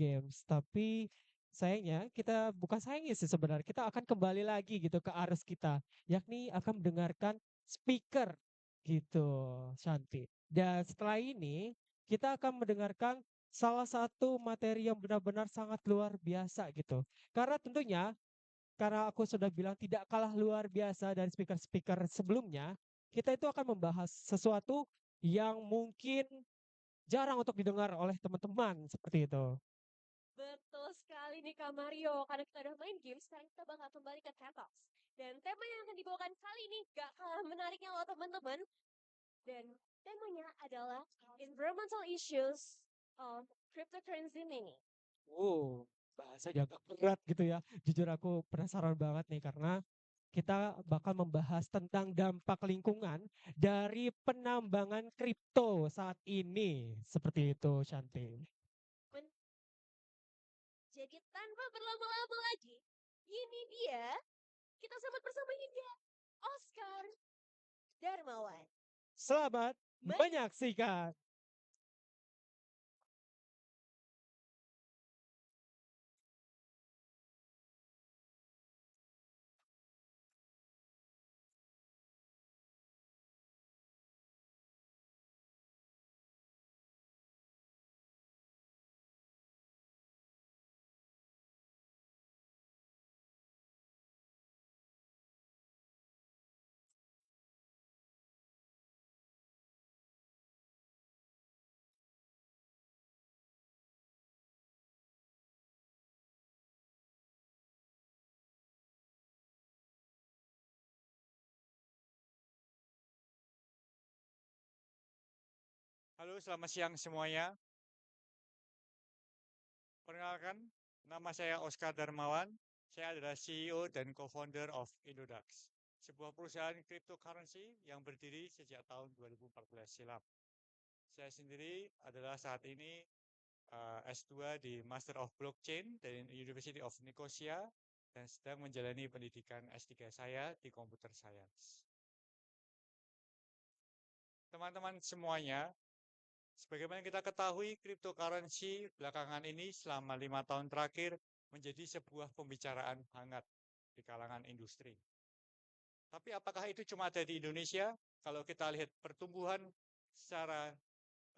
games, tapi sayangnya kita bukan sayangnya sih sebenarnya, kita akan kembali lagi gitu ke arus kita, yakni akan mendengarkan speaker gitu, Shanti. Dan setelah ini kita akan mendengarkan salah satu materi yang benar-benar sangat luar biasa gitu. Karena tentunya karena aku sudah bilang tidak kalah luar biasa dari speaker-speaker sebelumnya, kita itu akan membahas sesuatu yang mungkin jarang untuk didengar oleh teman-teman seperti itu. Betul sekali nih Kak Mario, karena kita udah main game, sekarang kita bakal kembali ke TED Talks. Dan tema yang akan dibawakan kali ini gak kalah menariknya loh teman-teman. Dan temanya adalah environmental issues of cryptocurrency mining. Bahasanya agak berat gitu ya. Jujur aku penasaran banget nih karena kita bakal membahas tentang dampak lingkungan dari penambangan kripto saat ini. Seperti itu, Shanti. Men- Jadi tanpa berlama-lama lagi, ini dia, kita sambut bersama ini dia, Oscar Darmawan. Selamat Men- menyaksikan. Halo, selamat siang semuanya. Perkenalkan, nama saya Oscar Darmawan. Saya adalah CEO dan co-founder of Indodax, sebuah perusahaan cryptocurrency yang berdiri sejak tahun 2014 silam. Saya sendiri adalah saat ini S2 di Master of Blockchain dari University of Nicosia dan sedang menjalani pendidikan S3 saya di Computer Science. Teman-teman semuanya, sebagaimana kita ketahui, cryptocurrency belakangan ini selama 5 tahun terakhir menjadi sebuah pembicaraan hangat di kalangan industri. Tapi apakah itu cuma ada di Indonesia? Kalau kita lihat pertumbuhan secara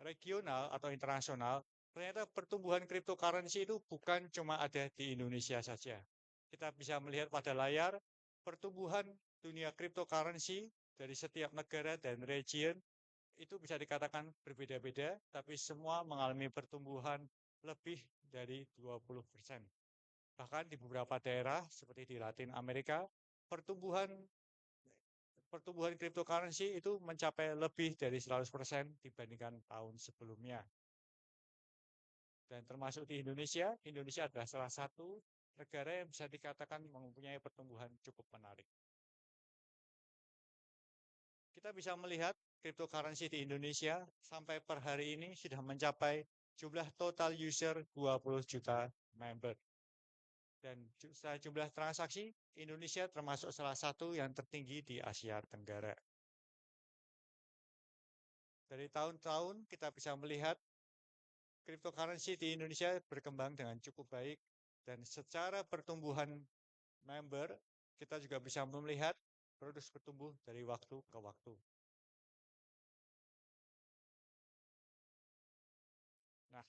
regional atau internasional, ternyata pertumbuhan cryptocurrency itu bukan cuma ada di Indonesia saja. Kita bisa melihat pada layar pertumbuhan dunia cryptocurrency dari setiap negara dan region itu bisa dikatakan berbeda-beda, tapi semua mengalami pertumbuhan lebih dari 20%. Bahkan di beberapa daerah seperti di Latin Amerika, pertumbuhan pertumbuhan cryptocurrency itu mencapai lebih dari 100% dibandingkan tahun sebelumnya. Dan termasuk di Indonesia, Indonesia adalah salah satu negara yang bisa dikatakan mempunyai pertumbuhan cukup menarik. Kita bisa melihat cryptocurrency di Indonesia sampai per hari ini sudah mencapai jumlah total user 20 juta member. Dan secara jumlah transaksi, Indonesia termasuk salah satu yang tertinggi di Asia Tenggara. Dari tahun-tahun kita bisa melihat cryptocurrency di Indonesia berkembang dengan cukup baik dan secara pertumbuhan member kita juga bisa melihat terus bertumbuh dari waktu ke waktu. Nah,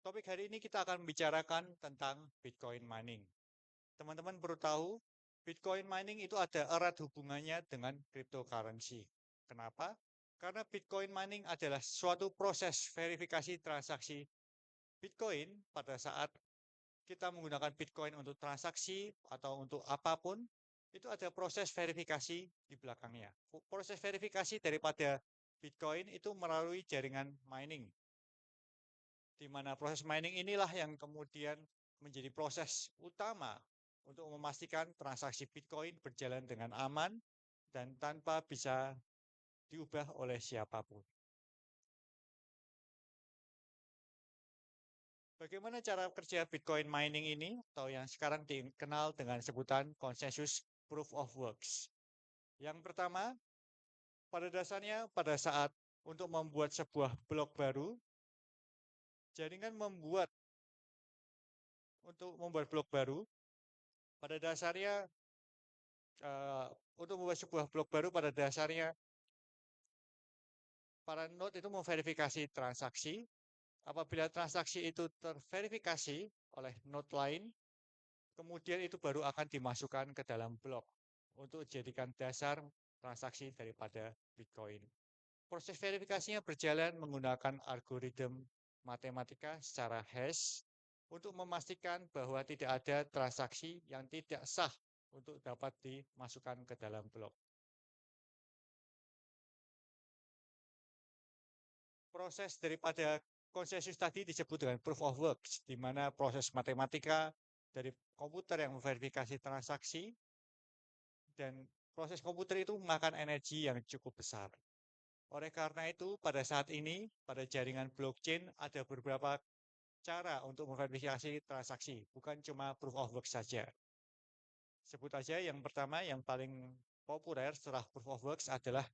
topik hari ini kita akan membicarakan tentang Bitcoin mining. Teman-teman perlu tahu, Bitcoin mining itu ada erat hubungannya dengan cryptocurrency. Kenapa? Karena Bitcoin mining adalah suatu proses verifikasi transaksi Bitcoin pada saat kita menggunakan Bitcoin untuk transaksi atau untuk apapun, itu ada proses verifikasi di belakangnya. Proses verifikasi daripada Bitcoin itu melalui jaringan mining, di mana proses mining inilah yang kemudian menjadi proses utama untuk memastikan transaksi Bitcoin berjalan dengan aman dan tanpa bisa diubah oleh siapapun. Bagaimana cara kerja Bitcoin mining ini, atau yang sekarang dikenal dengan sebutan konsensus proof of works. Yang pertama, pada dasarnya pada saat untuk membuat sebuah blok baru, jaringan membuat untuk membuat blok baru, pada dasarnya untuk membuat sebuah blok baru pada dasarnya para node itu memverifikasi transaksi. Apabila transaksi itu terverifikasi oleh node lain, kemudian itu baru akan dimasukkan ke dalam blok untuk dijadikan dasar transaksi daripada Bitcoin. Proses verifikasinya berjalan menggunakan algoritma matematika secara hash untuk memastikan bahwa tidak ada transaksi yang tidak sah untuk dapat dimasukkan ke dalam blok. Proses daripada konsensus tadi disebut dengan proof of work, di mana proses matematika dari komputer yang memverifikasi transaksi dan proses komputer itu memakan energi yang cukup besar. Oleh karena itu, pada saat ini, pada jaringan blockchain ada beberapa cara untuk memverifikasi transaksi, bukan cuma proof of work saja. Sebut aja yang pertama, yang paling populer setelah proof of work adalah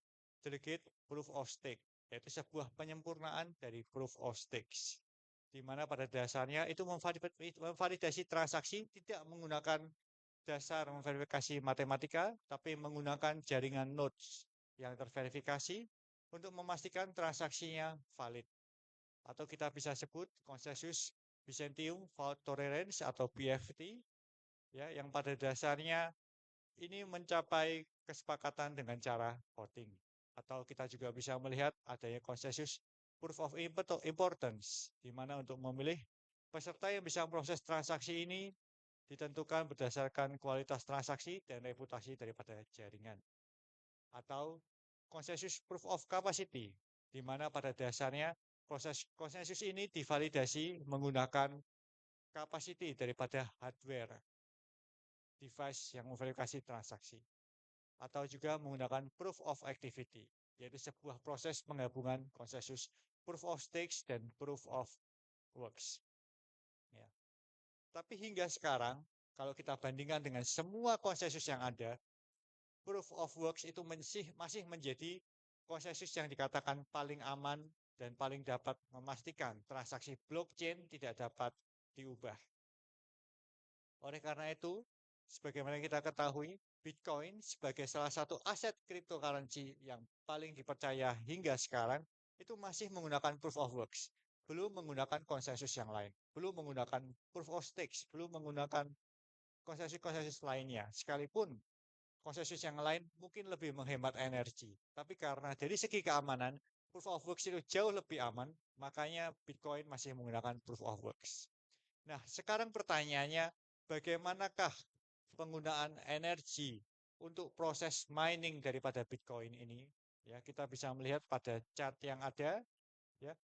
delegate proof of stake, yaitu sebuah penyempurnaan dari proof of stakes, di mana pada dasarnya itu memvalidasi transaksi tidak menggunakan dasar memverifikasi matematika, tapi menggunakan jaringan nodes yang terverifikasi untuk memastikan transaksinya valid. Atau kita bisa sebut konsensus Byzantium Fault Tolerance atau BFT, ya, yang pada dasarnya ini mencapai kesepakatan dengan cara voting. Atau kita juga bisa melihat adanya konsensus Proof of Importance, di mana untuk memilih peserta yang bisa memproses transaksi ini ditentukan berdasarkan kualitas transaksi dan reputasi daripada jaringan. Atau konsensus proof of capacity, di mana pada dasarnya proses konsensus ini divalidasi menggunakan capacity daripada hardware device yang memverifikasi transaksi. Atau juga menggunakan proof of activity, yaitu sebuah proses penggabungan konsensus proof of stakes dan proof of works. Ya. Tapi hingga sekarang, kalau kita bandingkan dengan semua konsensus yang ada, proof of works itu masih menjadi konsensus yang dikatakan paling aman dan paling dapat memastikan transaksi blockchain tidak dapat diubah. Oleh karena itu, sebagaimana kita ketahui, Bitcoin sebagai salah satu aset cryptocurrency yang paling dipercaya hingga sekarang, itu masih menggunakan proof of works, belum menggunakan konsensus yang lain, belum menggunakan proof of stakes, belum menggunakan konsensus-konsensus lainnya. Sekalipun konsensus yang lain mungkin lebih menghemat energi, tapi karena dari segi keamanan, proof of works itu jauh lebih aman, makanya Bitcoin masih menggunakan proof of works. Nah, sekarang pertanyaannya, bagaimanakah penggunaan energi untuk proses mining daripada Bitcoin ini? Ya, kita bisa melihat pada chart yang ada, ya,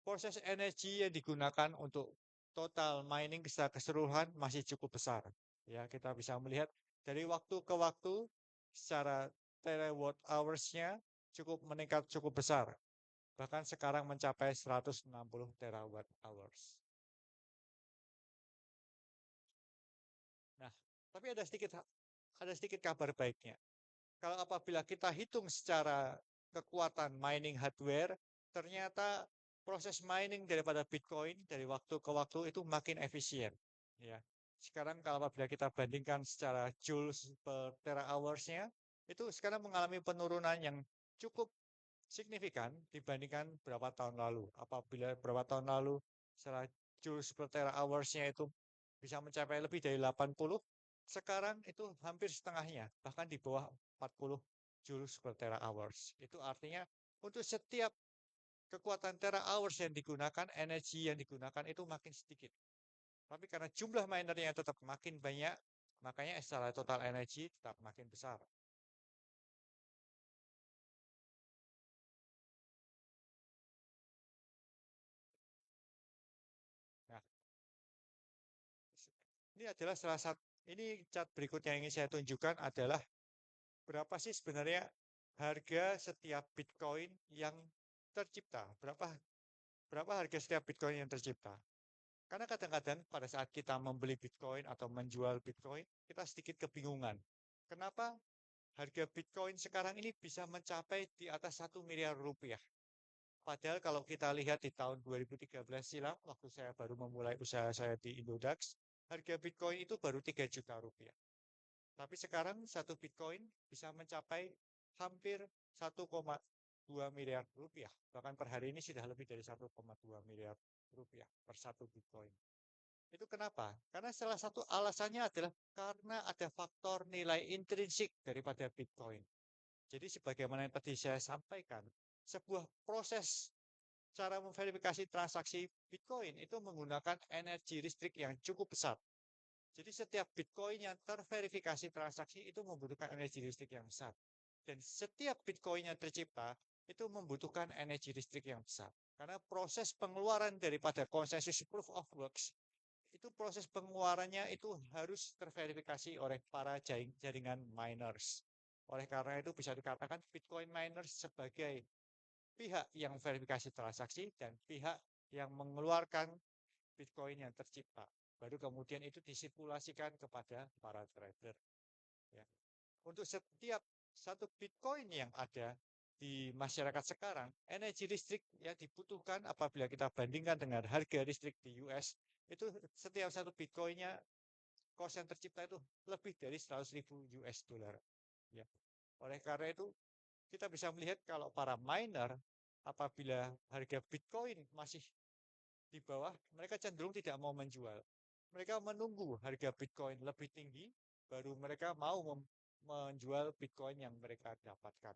proses energi yang digunakan untuk total mining secara keseluruhan masih cukup besar. Ya, kita bisa melihat dari waktu ke waktu secara terawatt hours-nya cukup meningkat cukup besar. Bahkan sekarang mencapai 160 terawatt hours. Nah, tapi ada sedikit kabar baiknya. Kalau apabila kita hitung secara kekuatan mining hardware, ternyata proses mining daripada Bitcoin dari waktu ke waktu itu makin efisien. Ya. Sekarang kalau apabila kita bandingkan secara joules per terawatt-nya, itu sekarang mengalami penurunan yang cukup signifikan dibandingkan beberapa tahun lalu. Apabila beberapa tahun lalu secara joules per terawatt-nya itu bisa mencapai lebih dari 80, sekarang itu hampir setengahnya, bahkan di bawah 40 joules per terawatt. Itu artinya untuk setiap kekuatan terawatt yang digunakan, energi yang digunakan itu makin sedikit. Tapi karena jumlah minernya tetap makin banyak, makanya secara total energi tetap makin besar. Nah, ini adalah salah satu, ini chart berikutnya yang ingin saya tunjukkan adalah berapa sih sebenarnya harga setiap Bitcoin yang tercipta, berapa harga setiap Bitcoin yang tercipta. Karena kadang-kadang pada saat kita membeli Bitcoin atau menjual Bitcoin, kita sedikit kebingungan. Kenapa harga Bitcoin sekarang ini bisa mencapai di atas 1 miliar rupiah? Padahal kalau kita lihat di tahun 2013 silam, waktu saya baru memulai usaha saya di Indodax, harga Bitcoin itu baru 3 juta rupiah. Tapi sekarang satu Bitcoin bisa mencapai hampir 1,2 miliar rupiah. Bahkan per hari ini sudah lebih dari 1,2 miliar rupiah per satu Bitcoin. Itu kenapa? Karena salah satu alasannya adalah karena ada faktor nilai intrinsik daripada Bitcoin. Jadi sebagaimana yang tadi saya sampaikan, sebuah proses cara memverifikasi transaksi Bitcoin itu menggunakan energi listrik yang cukup besar. Jadi setiap Bitcoin yang terverifikasi transaksi itu membutuhkan energi listrik yang besar. Dan setiap Bitcoin yang tercipta itu membutuhkan energi listrik yang besar. Karena proses pengeluaran daripada konsensus proof of works, itu proses pengeluarannya itu harus terverifikasi oleh para jaringan miners. Oleh karena itu bisa dikatakan Bitcoin miners sebagai pihak yang verifikasi transaksi dan pihak yang mengeluarkan Bitcoin yang tercipta. Baru kemudian itu disirkulasikan kepada para trader. Ya. Untuk setiap satu Bitcoin yang ada di masyarakat sekarang, energi listrik yang dibutuhkan apabila kita bandingkan dengan harga listrik di US, itu setiap satu Bitcoinnya, cost yang tercipta itu lebih dari 100.000 US dollar. Ya. Oleh karena itu, kita bisa melihat kalau para miner, apabila harga Bitcoin masih di bawah, mereka cenderung tidak mau menjual. Mereka menunggu harga Bitcoin lebih tinggi, baru mereka mau menjual Bitcoin yang mereka dapatkan.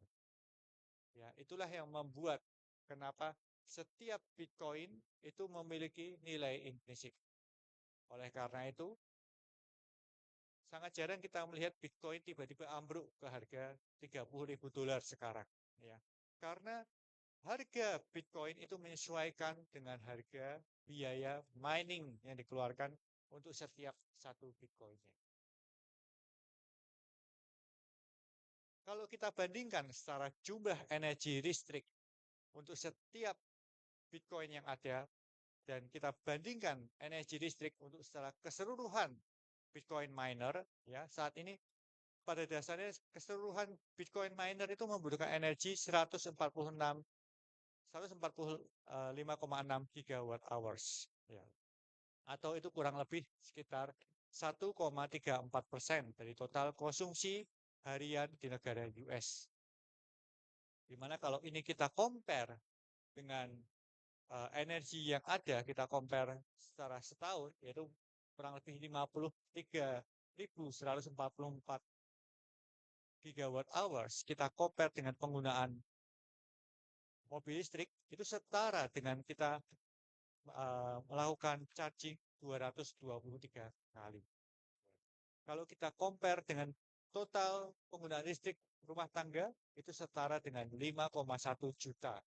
Ya, itulah yang membuat kenapa setiap Bitcoin itu memiliki nilai intrinsik. Oleh karena itu, sangat jarang kita melihat Bitcoin tiba-tiba ambruk ke harga 30.000 dolar sekarang. Ya, karena harga Bitcoin itu menyesuaikan dengan harga biaya mining yang dikeluarkan untuk setiap satu Bitcoinnya. Kalau kita bandingkan secara jumlah energi listrik untuk setiap Bitcoin yang ada, dan kita bandingkan energi listrik untuk secara keseluruhan Bitcoin miner, ya saat ini pada dasarnya keseluruhan Bitcoin miner itu membutuhkan energi 145,6 gigawatt hours, ya. Atau itu kurang lebih sekitar 1,34% dari total konsumsi harian di negara US. Dimana kalau ini kita compare dengan energi yang ada, kita compare secara setahun, yaitu kurang lebih 53.144 gigawatt hours, kita compare dengan penggunaan mobil listrik, itu setara dengan kita melakukan charging 223 kali. Kalau kita compare dengan total penggunaan listrik rumah tangga, itu setara dengan 5,1 juta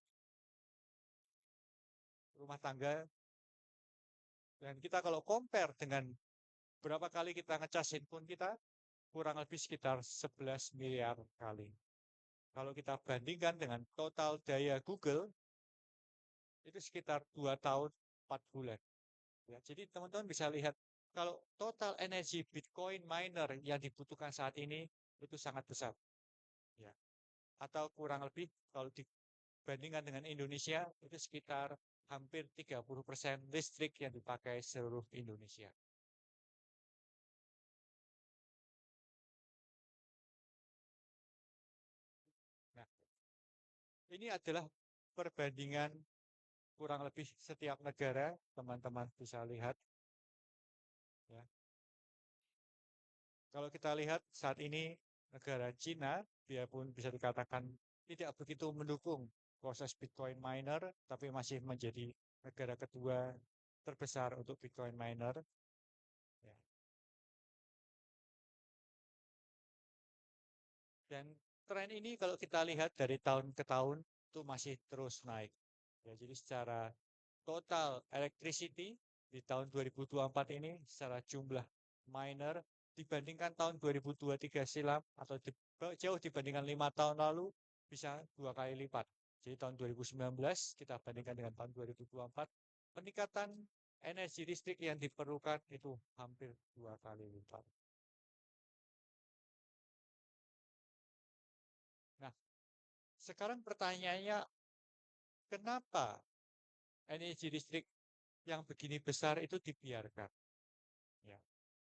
rumah tangga. Dan kita kalau compare dengan berapa kali kita ngecas handphone kita, kurang lebih sekitar 11 miliar kali. Kalau kita bandingkan dengan total daya Google, itu sekitar 2 tahun 4 bulan. Ya, jadi teman-teman bisa lihat, kalau total energi Bitcoin miner yang dibutuhkan saat ini, itu sangat besar. Ya. Atau kurang lebih, kalau dibandingkan dengan Indonesia, itu sekitar hampir 30% listrik yang dipakai seluruh Indonesia. Nah, ini adalah perbandingan kurang lebih setiap negara, teman-teman bisa lihat. Ya. Kalau kita lihat saat ini negara Cina, biarpun bisa dikatakan tidak begitu mendukung proses Bitcoin miner, tapi masih menjadi negara kedua terbesar untuk Bitcoin miner. Ya. Dan tren ini kalau kita lihat dari tahun ke tahun itu masih terus naik. Ya, jadi secara total electricity di tahun 2024 ini secara jumlah miner dibandingkan tahun 2023 silam atau jauh dibandingkan 5 tahun lalu bisa 2 kali lipat. Jadi tahun 2019 kita bandingkan dengan tahun 2024, peningkatan energi listrik yang diperlukan itu hampir 2 kali lipat. Nah, sekarang pertanyaannya, kenapa energi listrik yang begini besar itu dibiarkan? Ya.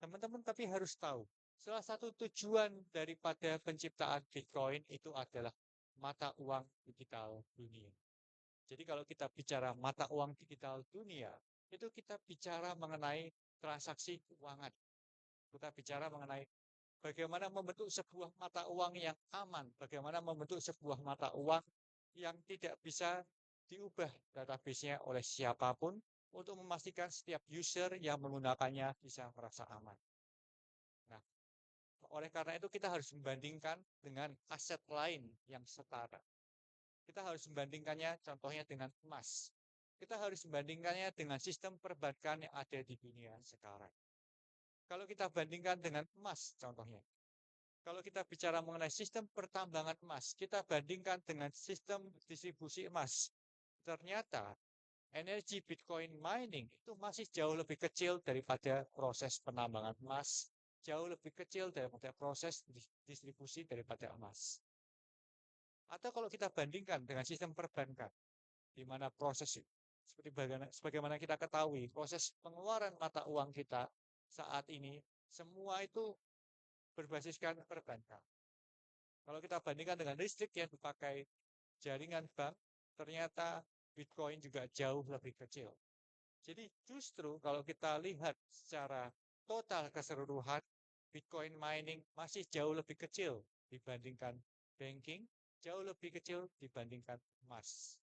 Teman-teman tapi harus tahu, salah satu tujuan daripada penciptaan Bitcoin itu adalah mata uang digital dunia. Jadi kalau kita bicara mata uang digital dunia, itu kita bicara mengenai transaksi keuangan. Kita bicara mengenai bagaimana membentuk sebuah mata uang yang aman, bagaimana membentuk sebuah mata uang yang tidak bisa diubah database-nya oleh siapapun untuk memastikan setiap user yang menggunakannya bisa merasa aman. Nah, oleh karena itu kita harus membandingkan dengan aset lain yang setara. Kita harus membandingkannya contohnya dengan emas. Kita harus membandingkannya dengan sistem perbankan yang ada di dunia sekarang. Kalau kita bandingkan dengan emas contohnya, kalau kita bicara mengenai sistem pertambangan emas, kita bandingkan dengan sistem distribusi emas. Ternyata energi Bitcoin mining itu masih jauh lebih kecil daripada proses penambangan emas, jauh lebih kecil daripada proses distribusi daripada emas. Atau kalau kita bandingkan dengan sistem perbankan, di mana proses sebagaimana kita ketahui, proses pengeluaran mata uang kita saat ini semua itu berbasiskan perbankan. Kalau kita bandingkan dengan listrik yang dipakai jaringan bank, ternyata Bitcoin juga jauh lebih kecil. Jadi justru kalau kita lihat secara total keseluruhan, Bitcoin mining masih jauh lebih kecil dibandingkan banking, jauh lebih kecil dibandingkan emas.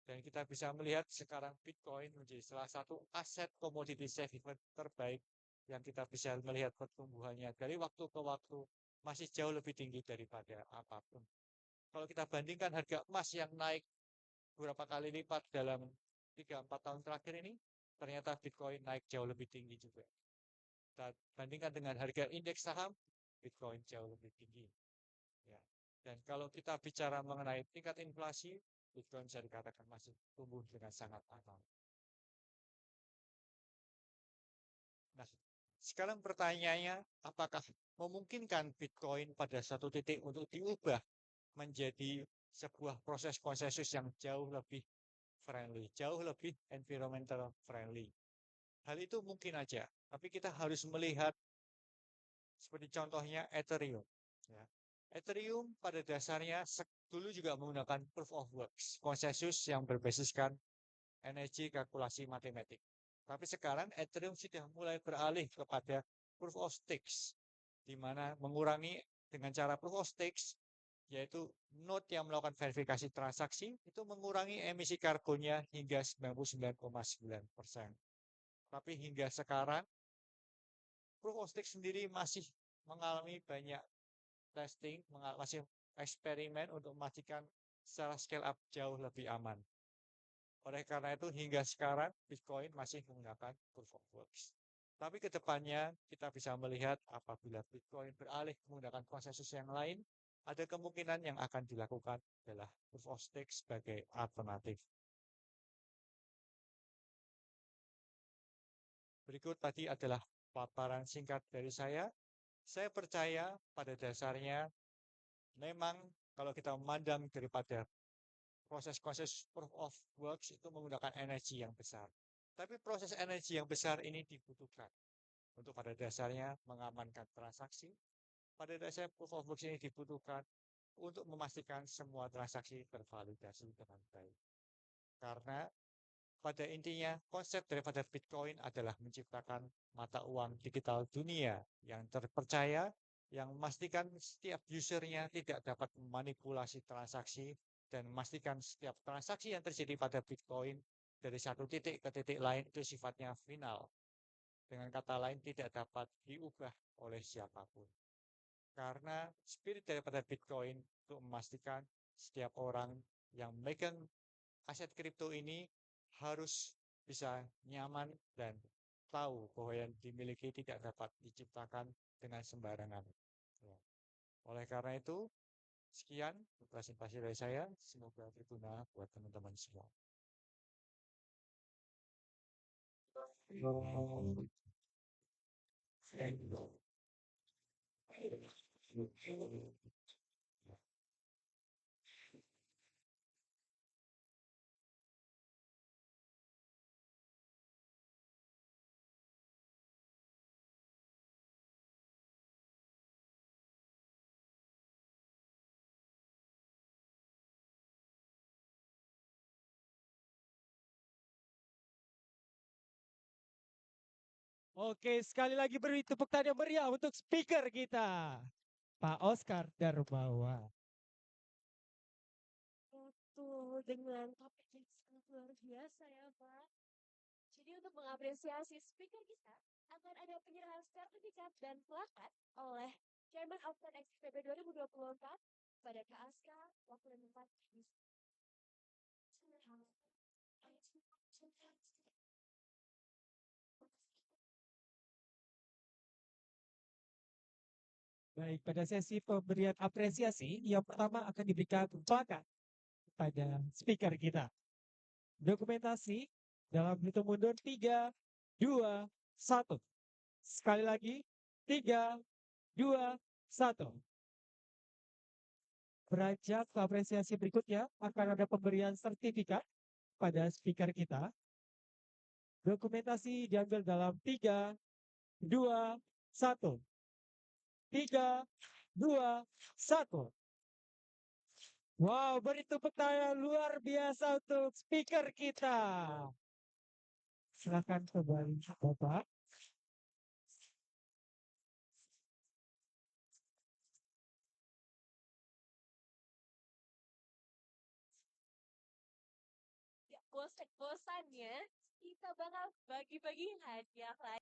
Dan kita bisa melihat sekarang Bitcoin menjadi salah satu aset komoditi safe haven terbaik yang kita bisa melihat pertumbuhannya dari waktu ke waktu masih jauh lebih tinggi daripada apapun. Kalau kita bandingkan harga emas yang naik beberapa kali lipat dalam 3-4 tahun terakhir ini, ternyata Bitcoin naik jauh lebih tinggi juga. Kita bandingkan dengan harga indeks saham, Bitcoin jauh lebih tinggi. Ya. Dan kalau kita bicara mengenai tingkat inflasi, Bitcoin bisa dikatakan masih tumbuh dengan sangat aman. Nah, sekarang pertanyaannya, apakah memungkinkan Bitcoin pada satu titik untuk diubah menjadi sebuah proses konsensus yang jauh lebih friendly, jauh lebih environmental friendly? Hal itu mungkin aja, tapi kita harus melihat seperti contohnya Ethereum. Ya. Ethereum pada dasarnya dulu juga menggunakan proof of works, konsensus yang berbasiskan energi kalkulasi matematik. Tapi sekarang Ethereum sudah mulai beralih kepada proof of stakes, di mana mengurangi dengan cara proof of stakes, yaitu node yang melakukan verifikasi transaksi, itu mengurangi emisi karbonnya hingga 99,9%. Tapi hingga sekarang, proof of stake sendiri masih mengalami banyak testing, masih eksperimen untuk memastikan secara scale up jauh lebih aman. Oleh karena itu hingga sekarang Bitcoin masih menggunakan proof of works. Tapi ke depannya kita bisa melihat apabila Bitcoin beralih menggunakan konsensus yang lain, ada kemungkinan yang akan dilakukan adalah proof of stake sebagai alternatif. Berikut tadi adalah paparan singkat dari saya. Saya percaya pada dasarnya memang kalau kita memandang daripada proses-proses proof of works itu menggunakan energi yang besar. Tapi proses energi yang besar ini dibutuhkan untuk pada dasarnya mengamankan transaksi. Pada dasarnya proof of works ini dibutuhkan untuk memastikan semua transaksi tervalidasi dengan baik. Karena pada intinya konsep daripada Bitcoin adalah menciptakan mata uang digital dunia yang terpercaya, yang memastikan setiap usernya tidak dapat memanipulasi transaksi dan memastikan setiap transaksi yang terjadi pada Bitcoin dari satu titik ke titik lain itu sifatnya final. Dengan kata lain tidak dapat diubah oleh siapapun. Karena spirit daripada Bitcoin untuk memastikan setiap orang yang memegang aset kripto ini harus bisa nyaman dan tahu bahwa yang dimiliki tidak dapat diciptakan dengan sembarangan. Ya. Oleh karena itu, sekian presentasi dari saya. Semoga berguna buat teman-teman semua. Oke, sekali lagi beri tepuk tangan yang meriah untuk speaker kita, Pak Oscar Darmawan. Betul, dengan topik yang sangat luar biasa ya, Pak. Jadi untuk mengapresiasi speaker kita, akan ada penyerahan sertifikat dan plakat oleh Chairman of the XPB 2024 pada Kak Aska, waktu dan tempat di Baik, pada sesi pemberian apresiasi, yang pertama akan diberikan plakat pada speaker kita. Dokumentasi dalam hitung mundur 3, 2, 1. Sekali lagi, 3, 2, 1. Beranjak ke apresiasi berikutnya, akan ada pemberian sertifikat pada speaker kita. Dokumentasi diambil dalam 3, 2, 1. 3, 2, 1. Wow, beri tepuk tangan luar biasa untuk speaker kita. Silakan kembali, Bapak. bosan-bosannya, kita bakal bagi-bagi hadiah lagi.